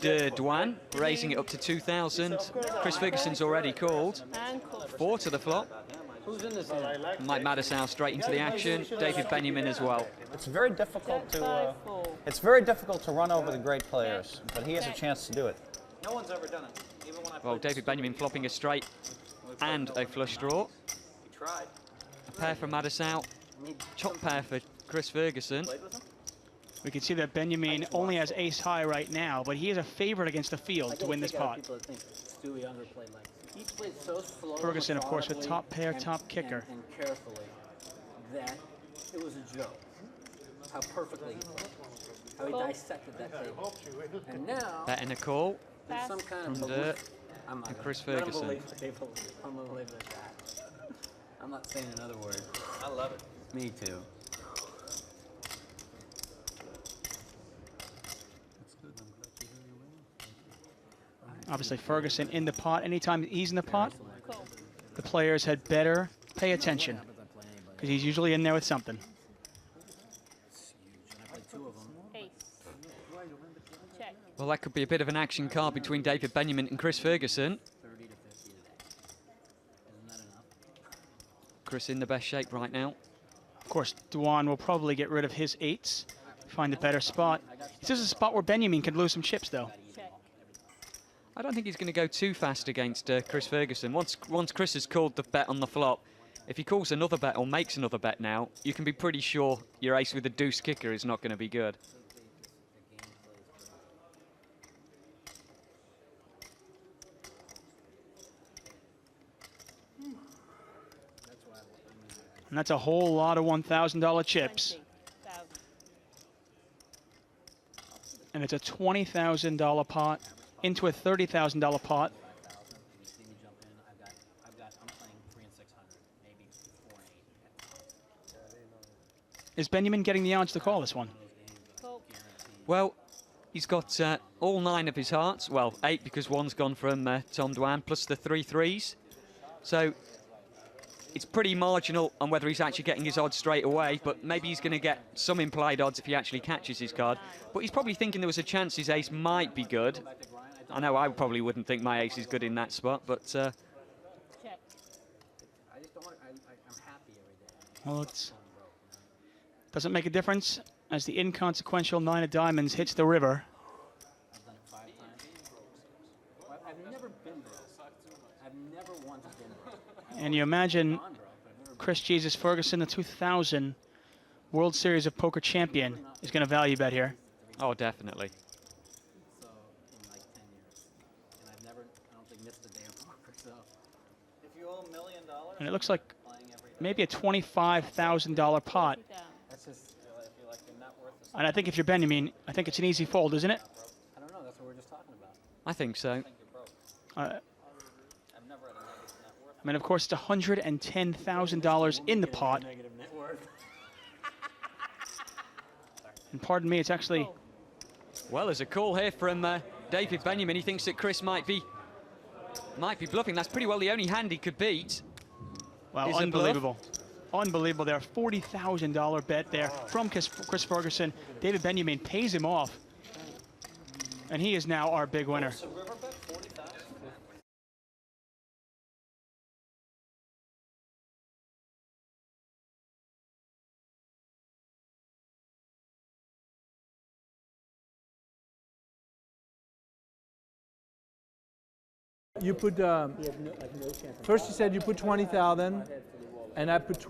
de Douane, raising it up to 2,000. Chris Ferguson's already called. 4 to the flop. Mike Madisau straight into the action. David Benjamin as well. It's very difficult to run over the great players, but he has a chance to do it. No one's ever done it. Even when I Well, David Benjamin flopping a straight and a flush draw. He tried. A pair for Madisau. Chop pair for Chris Ferguson. We can see that Benjamin only has ace high right now, but he is a favorite against the field to win this pot. Ferguson, of course, with top pair, top kicker. And carefully, that it was a joke. How perfectly, how he dissected that table. And now, Betting a call there's some kind from of Dirt I'm not and Chris Ferguson. I'm not saying another word. I love it. Me too. Obviously, Ferguson in the pot. Anytime he's in the pot, the players had better pay attention, because he's usually in there with something. Well, that could be a bit of an action card between David Benjamin and Chris Ferguson. Chris in the best shape right now. Of course, Douane will probably get rid of his eights, find a better spot. This is a spot where Benjamin could lose some chips, though. I don't think he's going to go too fast against Chris Ferguson. Once Chris has called the bet on the flop, if he calls another bet or makes another bet now, you can be pretty sure your ace with a deuce kicker is not going to be good. And that's a whole lot of $1,000 chips. And it's a $20,000 pot into a $30,000 pot. Is Benjamin getting the odds to call this one? Well, he's got all 9 of his hearts. Well, 8 because one's gone from Tom Douane, plus the 3 threes. So it's pretty marginal on whether he's actually getting his odds straight away, but maybe he's going to get some implied odds if he actually catches his card. But he's probably thinking there was a chance his ace might be good. I know I probably wouldn't think my ace is good in that spot, but... Well, it doesn't make a difference as the inconsequential 9 of diamonds hits the river. And you imagine Chris Jesus Ferguson, the 2000 World Series of Poker champion, is going to value bet here. Oh, definitely. And it looks like maybe a $25,000 pot. And I think if you're Benjamin, I think it's an easy fold, isn't it? I don't know. That's what we're just talking about. I think so. I mean, of course, it's $110,000 in the pot. And pardon me, it's actually... Well, there's a call here from David Benjamin. He thinks that Chris might be bluffing. That's pretty well the only hand he could beat. Wow, unbelievable. Unbelievable there. $40,000 bet there from Chris Ferguson. David Benjamin pays him off. And he is now our big winner. You put first you said you put 20,000, and I put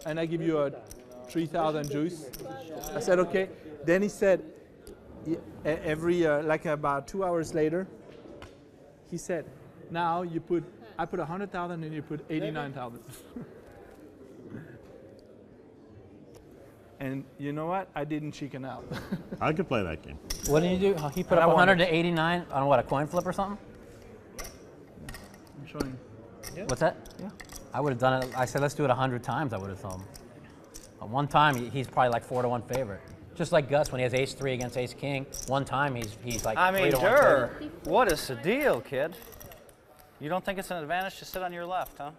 and I give you a 3,000 juice. I said okay. Then he said like about 2 hours later, he said, now you put I put 100,000 and you put 89,000. And you know what? I didn't chicken out. I could play that game. What did you do? He put up 100 to 89 on what, a coin flip or something? I'm showing. Yeah. What's that? Yeah. I would have done it. I said let's do it 100 times. I would have told him. One time he's probably like 4-1 favorite. Just like Gus when he has ace-3 against ace-king. One time he's like 3-1 favorite. What is the deal, kid? You don't think it's an advantage to sit on your left, huh?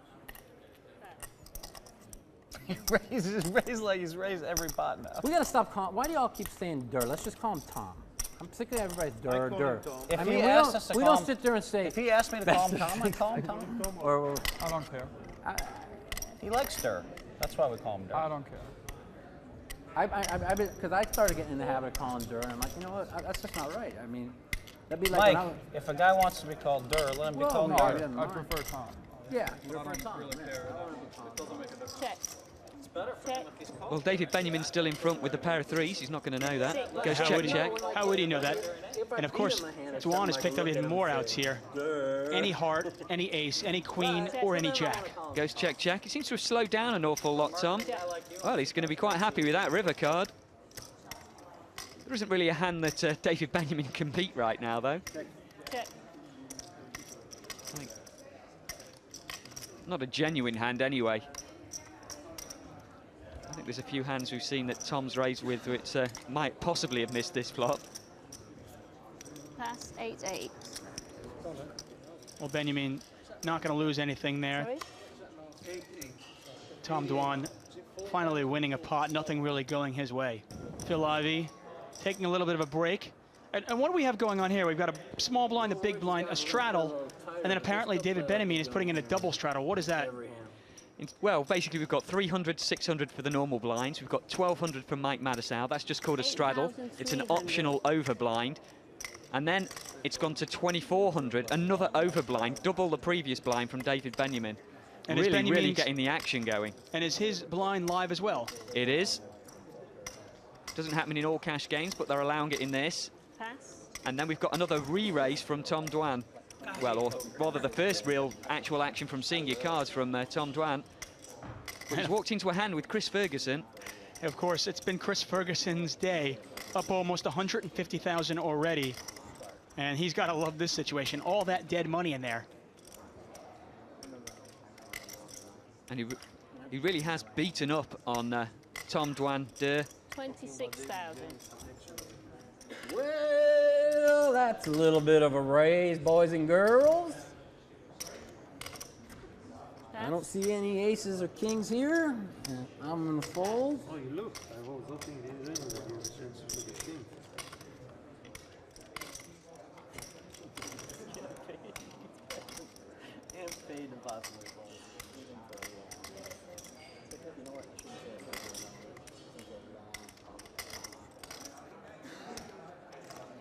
He raises like he's raised every pot now. We gotta stop calling. Why do y'all keep saying Dirt? Let's just call him Tom. I'm sick of everybody's dur. If I he mean, asks us to we call don't him, sit there and say. if he asked me to call him Tom, I call him Tom. Or I don't care. He likes Dur. That's why we call him Dur. I don't care. because I started getting in the habit of calling Dur, and I'm like, you know what? That's just not right. I mean, that'd be like. Mike, if a guy wants to be called Dur, let him be called Dur. I prefer Tom. Yeah, you prefer Tom. Check. Well, David Benjamin's still in front with a pair of threes. He's not going to know that. Goes How check, would he- check. How would he know that? And of course, Duan has picked up even more outs here. Any heart, any ace, any queen, or any jack. Goes check, check. He seems to have slowed down an awful lot, Tom. Well, he's going to be quite happy with that river card. There isn't really a hand that David Benjamin can beat right now, though. Check. Not a genuine hand, anyway. I think there's a few hands we've seen that Tom's raised with which might possibly have missed this flop. Pass 8-8. Well, Benjamin not going to lose anything there. Sorry? Tom Duan finally winning a pot, nothing really going his way. Phil Ivey taking a little bit of a break. And what do we have going on here? We've got a small blind, a big blind, a straddle, and then apparently David Benjamin is putting in a double straddle. What is that? Well, basically, we've got 300, 600 for the normal blinds. We've got 1,200 from Mike Madisow. That's just called a straddle. It's an optional over blind. And then it's gone to 2,400, another over blind, double the previous blind from David Benjamin. And really getting the action going. And is his blind live as well? It is. Doesn't happen in all cash games, but they're allowing it in this. Pass. And then we've got another re-raise from Tom Duan. Well, or rather the first real actual action from seeing your cards from Tom Duan. But he's walked into a hand with Chris Ferguson. Of course, it's been Chris Ferguson's day, up almost 150,000 already. And he's got to love this situation. All that dead money in there. And he really has beaten up on Tom Duan. 26,000. Well, that's a little bit of a raise, boys and girls. I don't see any aces or kings here. I'm gonna fold. Oh, you look. I was looking at the sense of the king.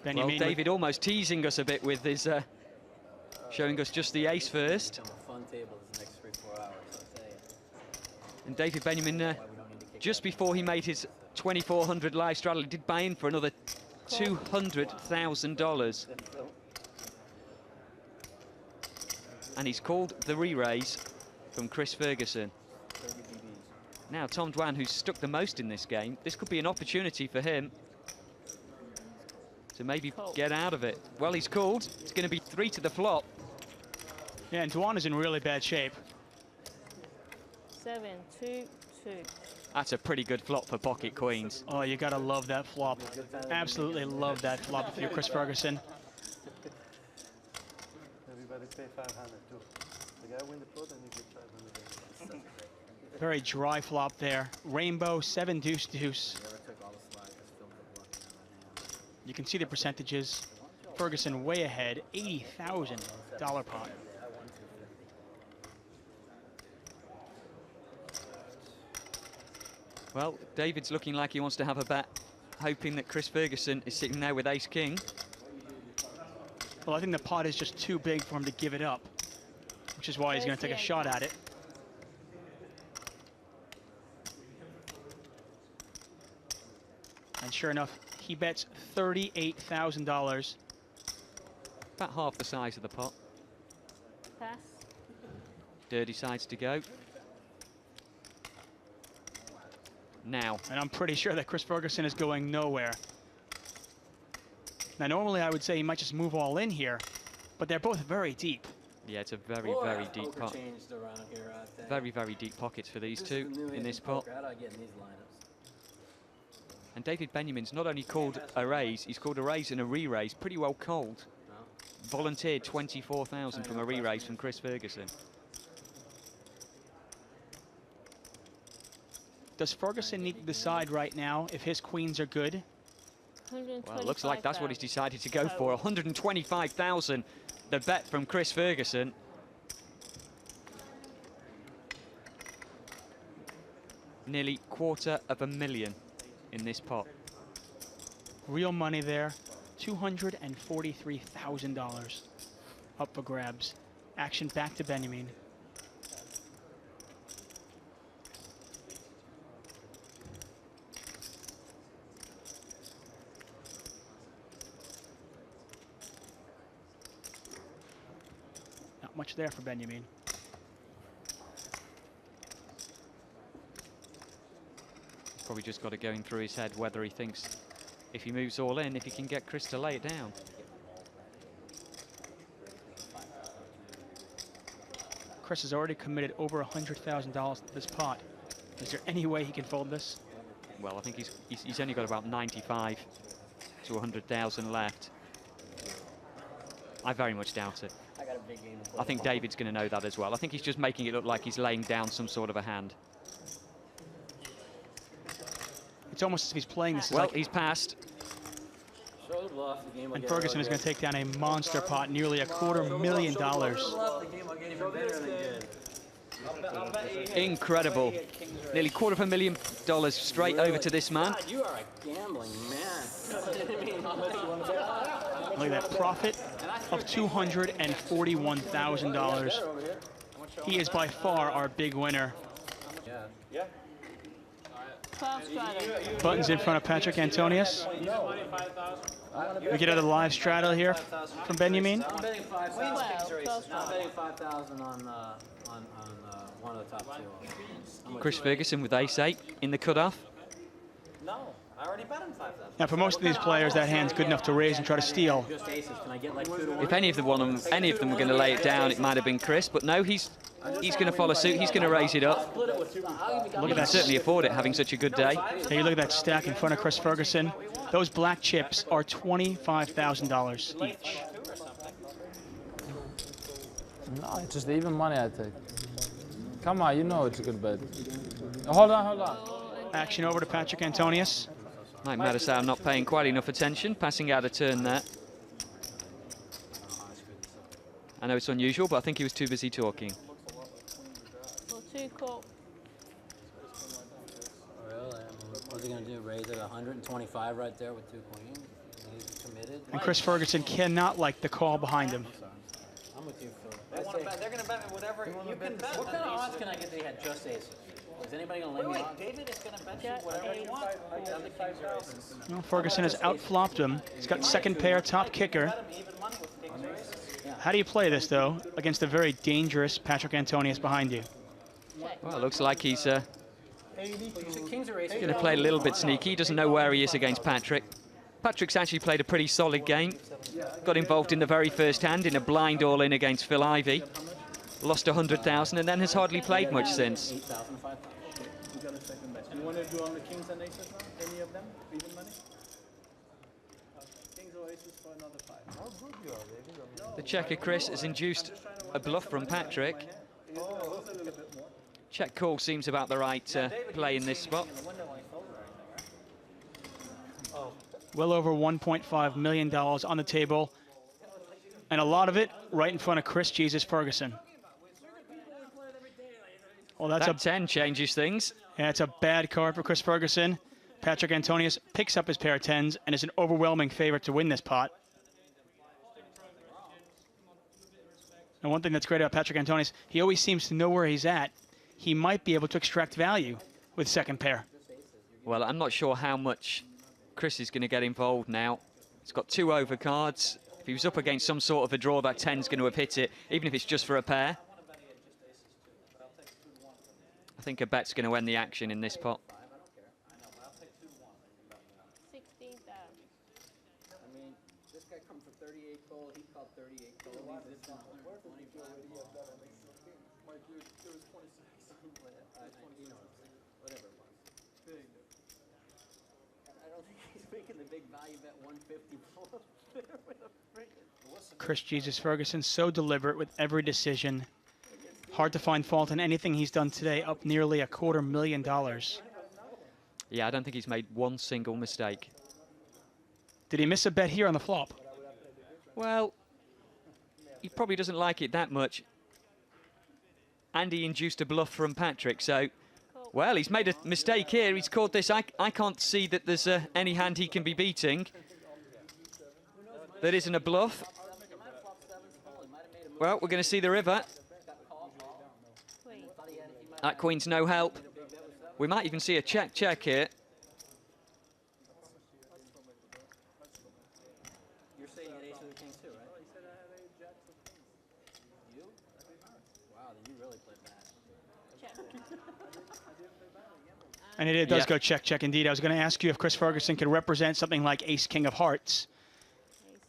Well, David almost teasing us a bit with his, showing us just the ace first. Fun table this next 3-4 hours, I'll tell you. And David Benjamin, just before he made his 2,400 live straddle, he did buy in for another $200,000. And he's called the re-raise from Chris Ferguson. Now Tom Duan, who's stuck the most in this game, this could be an opportunity for him to maybe get out of it. Well, he's called. It's going to be 3 to the flop. Yeah, and Duan is in really bad shape. 7-2-2. That's a pretty good flop for pocket queens. Oh, you gotta love that flop. Absolutely love that flop if you're Chris Ferguson. Everybody pay 500 too. The guy win the pot and you get 500. Very dry flop there. Rainbow, 7 deuce deuce. You can see the percentages. Ferguson way ahead, $80,000 pot. Well, David's looking like he wants to have a bet, hoping that Chris Ferguson is sitting there with ace-king. Well, I think the pot is just too big for him to give it up, which is why he's going to take a shot at it. And sure enough, he bets $38,000. About half the size of the pot. Pass. Dur decides to go. Now. And I'm pretty sure that Chris Ferguson is going nowhere. Now, normally I would say he might just move all in here, but they're both very deep. Yeah, it's a very, very deep pot. Very, very deep pockets for these two in this pot. And David Benjamin's not only called a raise, he's called a raise and a re-raise. Pretty well cold. Volunteered 24,000 from a re-raise from Chris Ferguson. Does Ferguson need to decide right now if his queens are good? Well, it looks like that's what he's decided to go for. 125,000, the bet from Chris Ferguson. Nearly $250,000 in this pot. Real money there, $243,000 up for grabs. Action back to Benjamin. Not much there for Benjamin. Probably just got it going through his head whether he thinks if he moves all in, if he can get Chris to lay it down. Chris has already committed over $100,000 to this pot. Is there any way he can fold this? Well, I think he's only got about 95 to 100,000 left. I very much doubt it. I think David's going to know that as well. I think he's just making it look like he's laying down some sort of a hand. It's almost as if he's playing this. Well, he's passed. And Ferguson is going to take down a monster pot, nearly $250,000. Incredible. Nearly $250,000 straight over to this man. You are a gambling man. Look at that profit of $241,000. He is by far our big winner. Buttons in front of Patrick Antonius. We get another live straddle here from Benjamin. I'm betting 5,000. I'm betting 5,000 on one of the top two. Chris Ferguson with ace-8 in the cutoff. No, I already bet him 5,000. Now, for most of these players, that hand's good enough to raise and try to steal. Just aces. Can I get like 2 to 1? If any of them were going to lay it down, it might have been Chris, but no, he's going to follow suit. He's going to raise it up. Look at He that. can certainly afford it, having such a good day. Hey, you look at that stack in front of Chris Ferguson. Those black chips are $25,000 each. No, it's just even money I take. Come on, you know it's a good bet. Hold on, hold on. Action over to Patrick Antonius. Mike Mattisau not paying quite enough attention, passing out a turn there. I know it's unusual, but I think he was too busy talking. Well, 2 call. Really? What's he going to do? Raise it 125 right there with 2 queens? He's committed. And Chris Ferguson cannot like the call behind him. I'm with you, Phil. They're going to bet me whatever you can bet. What kind of odds can I get that he had just aces? Is anybody going to lay me odds? David is going to bet you whatever you want. Well, Ferguson has outflopped him. He's got second pair, top kicker. How do you play this, though, against a very dangerous Patrick Antonius behind you? Well, it looks like he's going Kings or aces? to play a little bit sneaky. He doesn't know where he is against Patrick. Patrick's actually played a pretty solid game. Got involved in the very first hand in a blind all-in against Phil Ivey. Lost 100,000 and then has hardly played much since. You want to do on the kings and aces now? Any of them? Even money? Kings or aces for another 5. How good you are, David. The checker, Chris, has induced a bluff from Patrick. Check call seems about the right play in this spot. Well over $1.5 million on the table. And a lot of it right in front of Chris Jesus Ferguson. Well, that's that 10 changes things. Yeah, it's a bad card for Chris Ferguson. Patrick Antonius picks up his pair of 10s and is an overwhelming favorite to win this pot. And one thing that's great about Patrick Antonius, he always seems to know where he's at. He might be able to extract value with second pair. Well, I'm not sure how much Chris is going to get involved now. He's got 2 overcards. If he was up against some sort of a draw, that 10's going to have hit it, even if it's just for a pair. I think a bet's going to end the action in this pot. 16,000. I mean, this guy comes from 38 gold. He called 38 gold. He's this one. 25 whatever it was. I don't think he's making the big value bet 150 pull-up there with a freaking... Chris Jesus Ferguson, so deliberate with every decision. Hard to find fault in anything he's done today, up nearly $250,000. Yeah, I don't think he's made one single mistake. Did he miss a bet here on the flop? Well, he probably doesn't like it that much. And he induced a bluff from Patrick, so... Well, he's made a mistake here. He's called this. I can't see that there's any hand he can be beating. That isn't a bluff. Well, we're going to see the river. That queen's no help. We might even see a check here. You're saying an ace of the king too, right? You? Wow, then you really played bad. And it does go check, check indeed. I was going to ask you if Chris Ferguson could represent something like ace-king of hearts.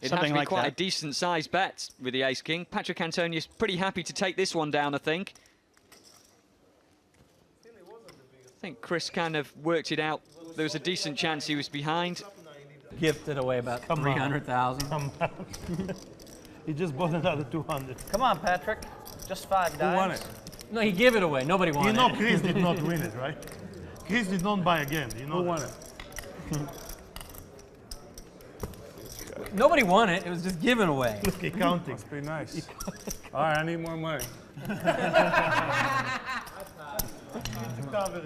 It has to be quite a decent-sized bet with the ace-king. Patrick Antonius pretty happy to take this one down, I think. I think Chris kind of worked it out. There was a decent chance he was behind. Gifted away about 300,000. Come on. He just bought another 200. Come on, Patrick. Just 5 dimes. Who won it? No, he gave it away. Nobody won it. You know Chris did not win it, right? Chris did not buy again. You know who won it? Nobody won it. It was just given away. Look, he counting. Must be nice. All right, I need more money.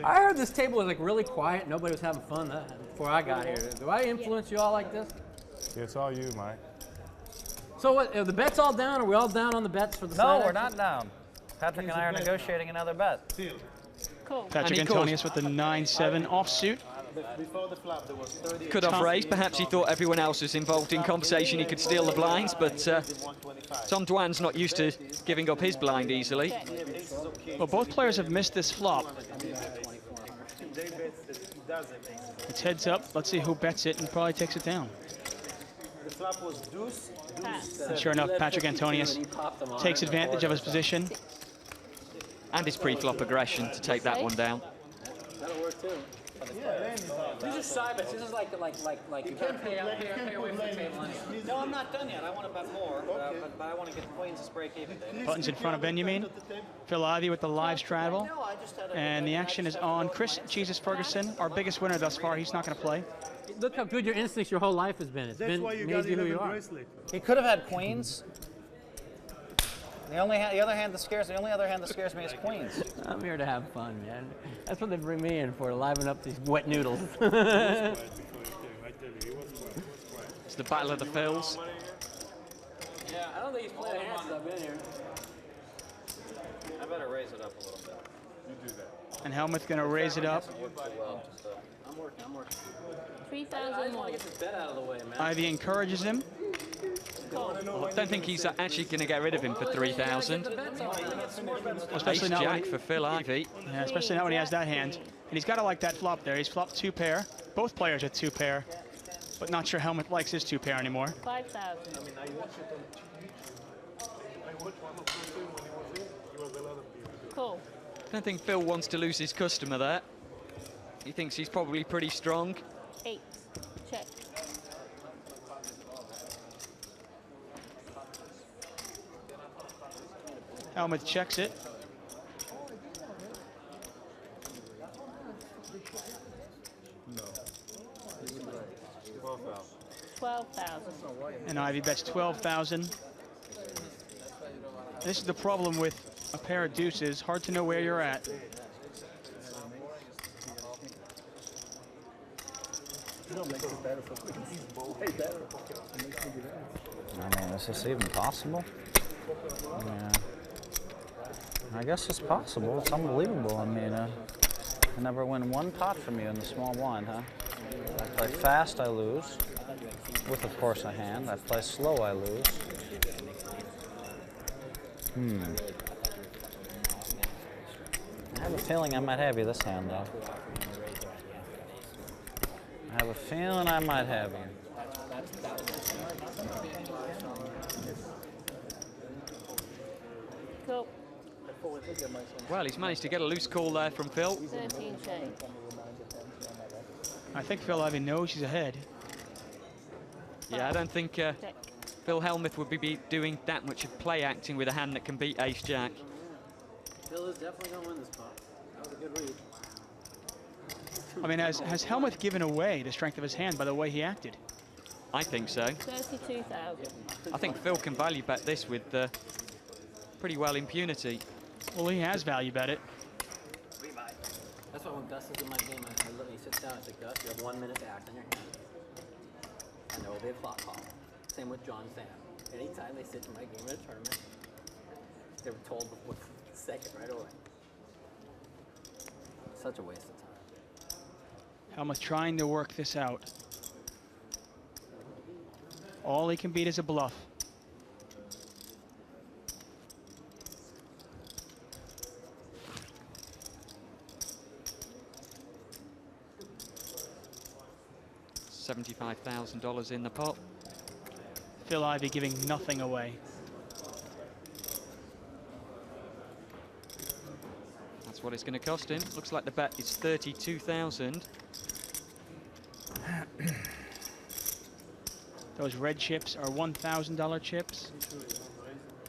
I heard this table was like really quiet. Nobody was having fun before I got here. Do I influence you all like this? It's all you, Mike. So what? Are the bets all down? Are we all down on the bets for the No, side we're action? not down. Patrick and I are negotiating another bet. Cool. Patrick Antonius with the 9-7 offsuit. Before the flop, there was 30. Cut-off raise. Perhaps he thought everyone else was involved in conversation. He could steal the blinds, but Tom Dwan's not used to giving up his blind easily. Well, both players have missed this flop. It's heads up. Let's see who bets it and probably takes it down. The flop was deuce. And sure enough, Patrick Antonius takes advantage of his position. And his pre-flop aggression to take that one down. That'll work too. These are side bets. This is like you can't pay away from the table anyway. No, I'm not done yet. I want to bet more, but I want to get the queens to break even. Buttons in front of Ben, you mean? Phil Ivey with the live straddle. And the action is on. Chris Jesus Ferguson, our biggest winner thus far. He's not going to play. Look how good your instincts your whole life has been. It's been made you who you are. He could have had queens. The only other hand that scares me is queens. I'm here to have fun, man. That's what they bring me in for, to liven up these wet noodles. It's the battle of the Phils. Yeah, I don't think he's playing a hand stub in here. I better raise it up a little bit. You do that. And Helmuth going to raise it up. I'm working. 3,000 I more. want to get this bet out of the way, man. Ivy encourages him. Well, I don't think he's actually going to get rid of him for 3,000. Especially not Ace-Jack for Phil Ivey. Yeah, especially not when he has that hand. And he's got to like that flop there. He's flopped 2 pair. Both players at 2 pair. But not sure Helmuth likes his 2 pair anymore. 5,000. Cool. I don't think Phil wants to lose his customer there. He thinks he's probably pretty strong. 8. Check. Helmuth checks it. No. 12,000. And Ivy bets 12,000. This is the problem with a pair of deuces. Hard to know where you're at. I mean, is this even possible? Yeah. I guess it's possible. It's unbelievable. I mean, I never win one pot from you in the small blind, huh? I play fast, I lose. With, of course, a hand. I play slow, I lose. I have a feeling I might have you this hand, though. I have a feeling I might have you. Cool. Well, he's managed to get a loose call there from Phil. 13 shade. I think Phil Ivey knows he's ahead. Yeah, I don't think Phil Helmuth would be doing that much of play acting with a hand that can beat Ace-Jack. Phil is definitely going to win this pot. That was a good read. I mean, has Helmuth given away the strength of his hand by the way he acted? I think so. 32,000. I think Phil can value bet this with pretty well impunity. Well, he has value bet it. That's why when Gus is in my game, I look, he sits down and says, Gus, you have 1 minute to act on your hand. And there will be a clock call. Same with John Sam. Anytime they sit in my game in a tournament, they were told before the second right away. Such a waste of time. Helmut trying to work this out. All he can beat is a bluff. $75,000 in the pot. Phil Ivey giving nothing away. That's what it's going to cost him. Looks like the bet is 32,000. Those red chips are $1,000 chips.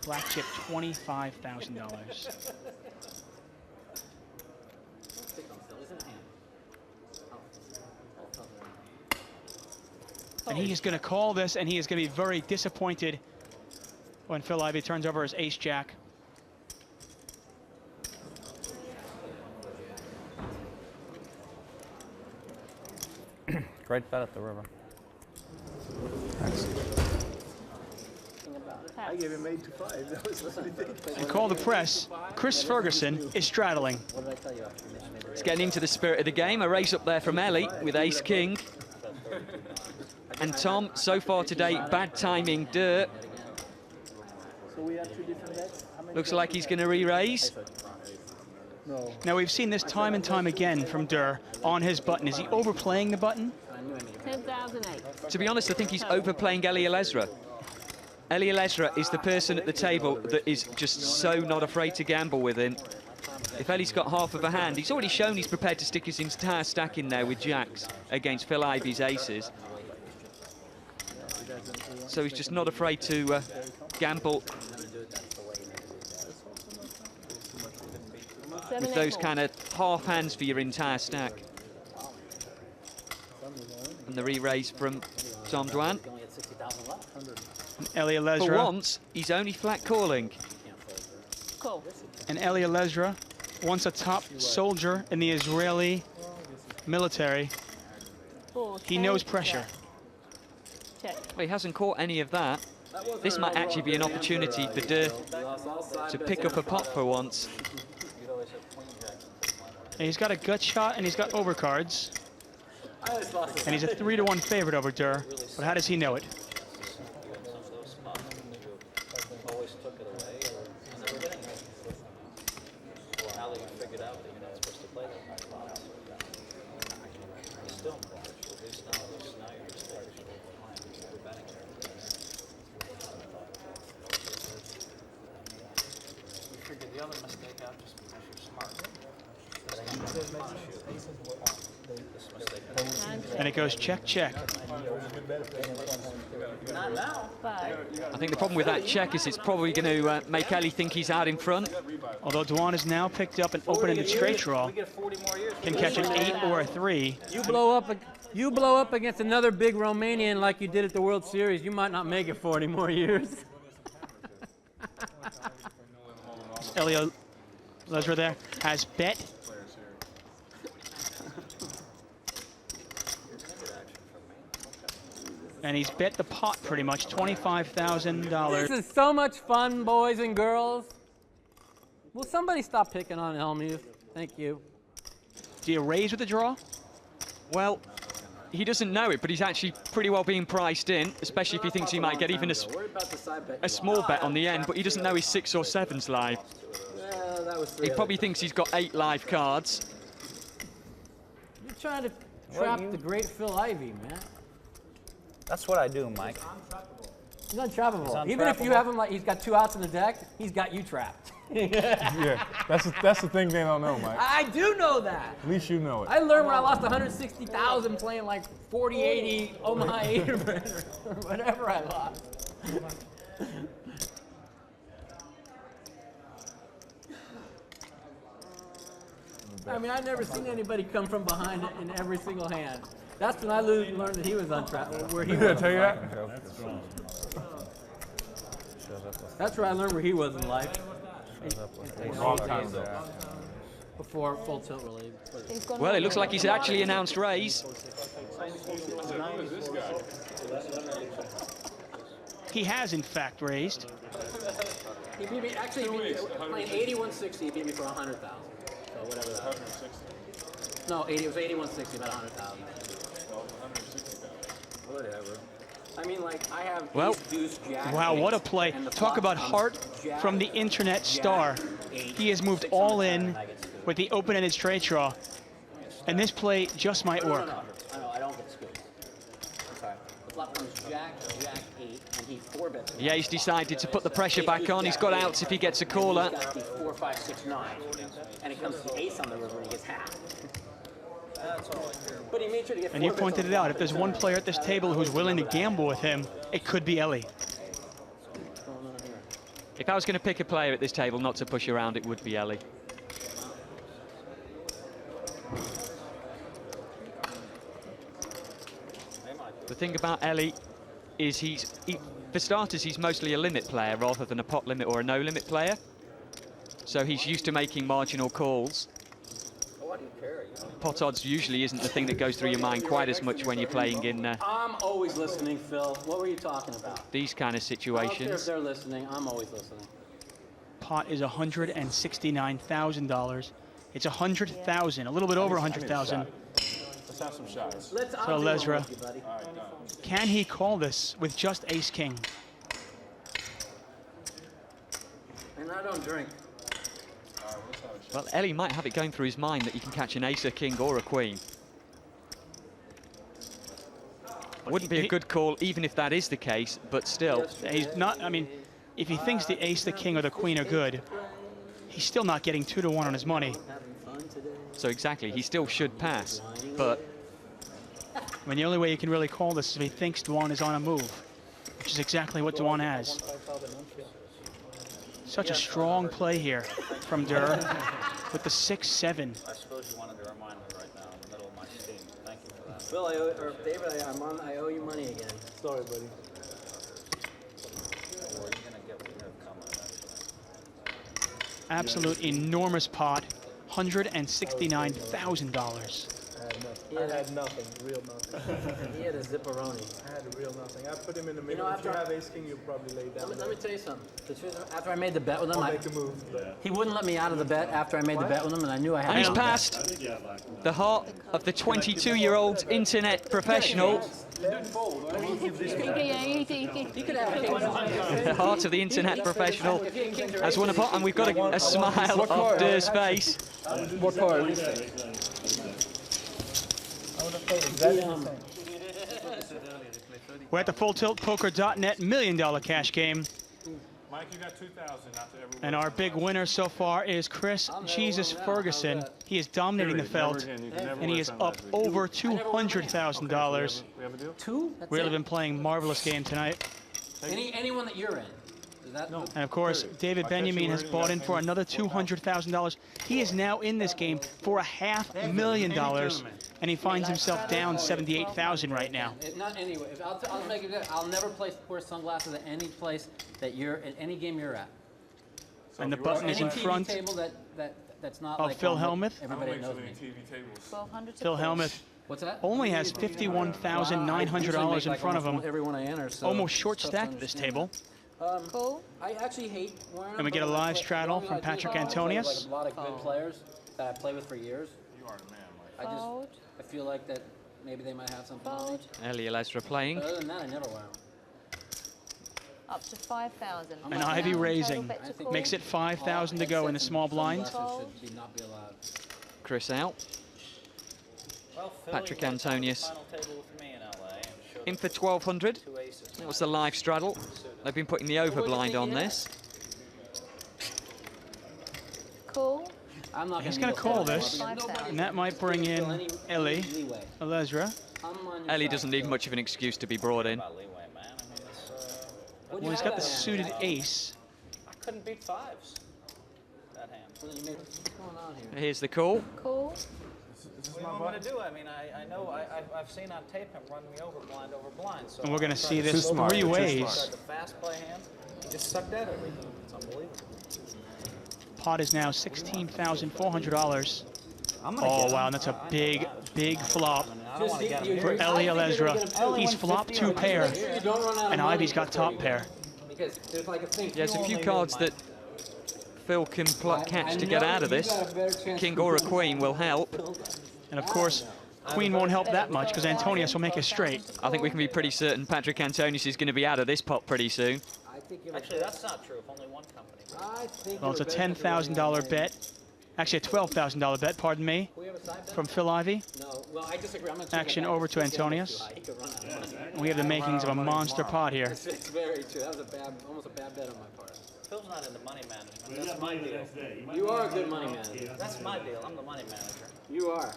Black chip, $25,000. And he is going to call this, and he is going to be very disappointed when Phil Ivey turns over his ace-jack. Great bet at the river. I gave him 8 to 5. That was what he did. And call the press. Chris Ferguson is straddling. What did I tell you? He's getting into the spirit of the game. A raise up there from Ellie with ace-king. And Tom, so far today, bad timing, dirt. So we have 2 different bets? Looks like he's going to re-raise. No. Now, we've seen this time and time again from Durr on his button. Is he overplaying the button? 10,008. To be honest, I think he's overplaying Eli Lesra. Eli Lesra is the person at the table that is just so not afraid to gamble with him. If Ellie's got half of a hand, he's already shown he's prepared to stick his entire stack in there with jacks against Phil Ivey's aces. So he's just not afraid to gamble with those kind of half hands for your entire stack. And the re-raise from Tom Dwan. Elia For Lesra. once, he's only flat calling. Cool. And Elia Lesra, once a top soldier in the Israeli military, he knows pressure. Check. Well, he hasn't caught any of that. This might actually be an opportunity for Durr to pick up a pot for once. And he's got a gut shot and he's got overcards. And he's a 3-1 favorite over Durr. But how does he know it? And it goes check, check. I think the problem with that check is it's probably going to make Ellie think he's out in front. Although Dwan has now picked up an open-ended straight draw. Can catch an 8 or a 3. You blow up against another big Romanian like you did at the World Series, you might not make it 40 more years. Elia Lesra there has bet. And he's bet the pot pretty much, $25,000. This is so much fun, boys and girls. Will somebody stop picking on Elmuth? Thank you. Do you raise with the draw? Well, he doesn't know it, but he's actually pretty well being priced in, especially if he thinks he might get even a small bet on the end, but he doesn't know his 6 or 7's live. He probably thinks he's got 8 live cards. You're trying to trap the great Phil Ivey, man. That's what I do, Mike. He's untrappable. Even if you have him like he's got 2 outs in the deck, he's got you trapped. Yeah, that's the thing they don't know, Mike. I do know that. At least you know it. I learned when I lost 160,000 playing like 40-80 Omaha 8 or whatever I lost. I mean, I've never seen anybody come from behind in every single hand. That's when I learned that he was on track. Where he Did I was. tell you that? That's where I learned where he was in life. Long time ago. Before full tilt really. Well, it looks like he's actually announced raise. He has, in fact, raised. He beat me, actually, he beat me, playing 8160, he beat me for 100,000. So whatever that was. No, it was 8160, about 100,000. Whatever. I mean, like, I have ace, deuce, jack, Wow, what a eight, play. and the Talk flop about comes heart jack, from the internet star. eight, He has moved 6 all on the in side, and I get screwed. with the open-ended straight draw. And this play just might work. No, I don't get screwed. I'm sorry. The flop comes jack, jack, 8, and he 4-bets. Yeah, he's decided to put the pressure back on. He's got outs if he gets a caller. He's got the 4, 5, 6, 9. And it comes to the ace on the river and he gets half. But he made sure to get And you 4 bets pointed on it out. If there's one player at this table who's willing to gamble with him, it could be Ellie. If I was going to pick a player at this table not to push around, it would be Ellie. The thing about Ellie is for starters, he's mostly a limit player rather than a pot limit or a no limit player. So he's used to making marginal calls. Pot odds usually isn't the thing that goes through your mind quite as much when you're playing in I'm always listening, Phil. What were you talking about? these kind of I don't care if situations. they're listening. I'm always listening. Pot is $169,000. It's 100,000, a little bit over 100,000. Let's have some shots. So Lesra, can he call this with just ace-king? And I don't drink. Well, Ellie might have it going through his mind that he can catch an ace, a king, or a queen. Wouldn't be a good call, even if that is the case, but still. He's not, I mean, if he thinks the ace, the king, or the queen are good, he's still not getting 2 to 1 on his money. So exactly, he still should pass, but I mean, the only way you can really call this is if he thinks Dwan is on a move, which is exactly what Dwan has. Such a strong play here from Durr with the 6-7. I suppose you wanted to remind me right now in the middle of my steam. Thank you for that. Phil, David, I owe you money again. Sorry, buddy. Or you're going to get what you have coming eventually. Absolute enormous pot, $169,000. I had nothing, real nothing. He had a zipperoni. I had real nothing. I put him in the middle. know, If after you have ace king, you probably lay down. Let me tell you something. The truth, after I made the bet with him, I'll make a move. he wouldn't let me out of the bet after I made the bet with him, and I knew I had and he's to. passed the heart of the 22-year-old internet professional. The heart of the internet professional has won a pot, and we've got a smile off Durr's face. What card? We're at the FullTiltPoker.net $1 million cash game. Mike, you got 2,000 out to everyone. And our big winner so far is Chris Jesus Ferguson. He is dominating the felt, and he is up over $200,000. We have a deal? 2? That's Really it? been playing marvelous game tonight. Anyone that you're in. Is that no. And of course, David Benjamin has bought in for another $200,000. He is now in this game for $500,000, and he finds himself down $78,000 right now. Not anyway. I'll make it good. I'll never wear sunglasses at any place at any game you're at. And the button is in Any TV front table that's not of like Phil on Hellmuth. Everybody knows me. Phil Hellmuth What's that? only has $51,900 in front of him. Everyone I enter, so Almost short it's tough to stacked at this table. Cool. I actually hate wearing them. And we get a but when I live play- straddle the from only I do Patrick is I play with, Antonius. like a lot of good players that I play with for years. You are the man, Mike. Fold. I feel like that maybe they might have something on me. Fold. Ellie Lesra playing. But other than that, I never wear them. Up to 5,000. And Ivy raising. Makes it 5,000 to go in the small blind. Sunglasses should not be allowed. Chris out. Patrick Antonius in for 1,200. That was the live straddle. They've been putting the overblind on this. Cool. I'm not He's gonna going to call this, 5,000. and that might bring in Ellie Alezra. Ellie doesn't need much of an excuse to be brought in. Well, he's got the suited ace. I couldn't beat 5s. That hand. Here's the call. Cool. What do you want me to do? I mean, I know I've seen on tape him run me over blind. So And we're going to see this smart, three too ways. smart. the fast play hand, he just sucked at everything. It's unbelievable. Pot is now $16,400. I'm gonna Oh, get him. wow, and that's a big, big flop I don't want to get him. for Elliot Ezra. He's flopped 2 pair, You don't run out of and money Ivy's got top pair. because there's like a thing. Yeah, there's a few cards that Phil can catch to get out of this. King or a queen will help. And of course, queen won't help that much because Antonius will make it straight. I think we can be pretty certain Patrick Antonius is going to be out of this pot pretty soon. Actually, that's not true. If only one company. Well, it's a $10,000 bet. Actually, a $12,000 bet, pardon me, from Phil Ivey. No, well, I disagree. I'm gonna take Action it back. over to Antonius. He could run out of money. We have the makings of a monster pot here. It's very true. That was almost a bad bet on my part. Phil's not into money management. That's my deal. You are a good money manager. That's my deal. I'm the money manager. You are.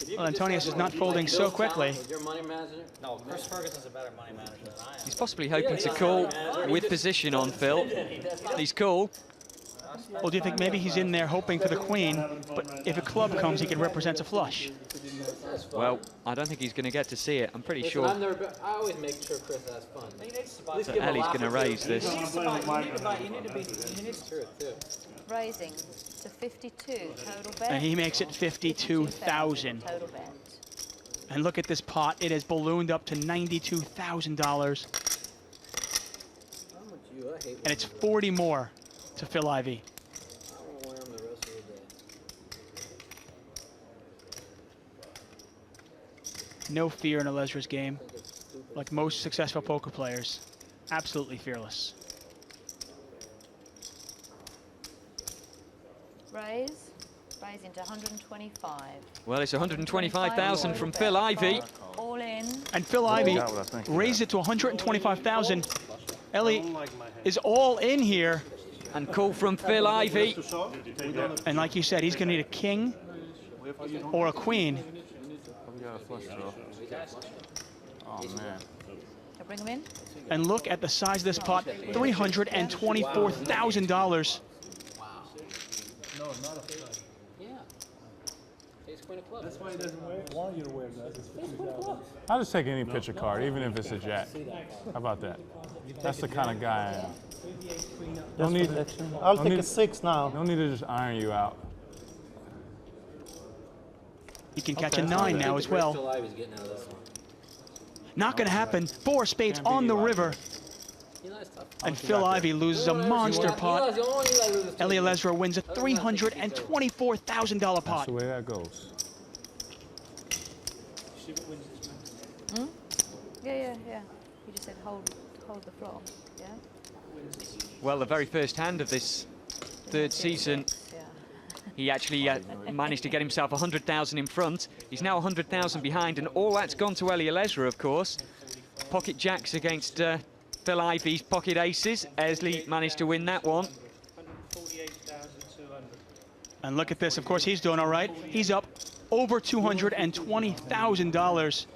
If you Well, could just Antonius have is not Bill folding so Talent quickly. as your money manager. No, Chris Ferguson's a better money manager than I am. He's possibly hoping to call with position on Phil. He's cool. Well, do you think maybe he's in there hoping for the queen, but if a club comes, he can represent a flush? Well, I don't think he's going to get to see it. I'm pretty Listen, sure I always make sure Chris has fun. He needs to buy. Least that give him a Ellie's laugh going to or two. raise this. You need True, too. Raising to 52 total bet. And he makes it 52,000. Total bet. And look at this pot. It has ballooned up to $92,000. How much you? I hate And it's 40 more to Phil Ivey. I won't wear them the rest of the day. No fear in Elezra's game. Like most successful poker players. Absolutely fearless. Raising to 125. Well, it's 125,000 from Phil Ivey. All in. And Phil Ivey got what I was thinking. raised it to 125,000. Ellie is all in here. And call from Phil Ivey. And like you said, he's going to need a king or a queen. We got a flush draw. Oh, man. So bring him in. And look at the size of this pot, $324,000. Yeah. Ace Queen of Clubs. That's why he doesn't want you to wear glasses for 2,000. I'll just take any picture card, even if it's a jack. How about that? That's the kind of guy I am. Don't need, I'll don't take need- a 6 now. no need to just iron you out. He can catch a 9 now as well. Phil Ivy's getting out of this one. Not going to happen. 4 spades on the river. Eli's tough. And Phil Ivey loses a monster pot. Eli's the only one Eli loses to. Elliot Ezra wins a $324,000 That's pot. the way that goes. Yeah. You just said hold the flop. Yeah. Well, the very first hand of this third season, Yeah. he actually managed to get himself 100,000 in front. He's now 100,000 behind, and all that's gone to Elliot Ezra, of course. Pocket jacks against Phil Ivey's pocket aces. Esley managed to win that one. And look at this. Of course, he's doing all right. He's up over $220,000.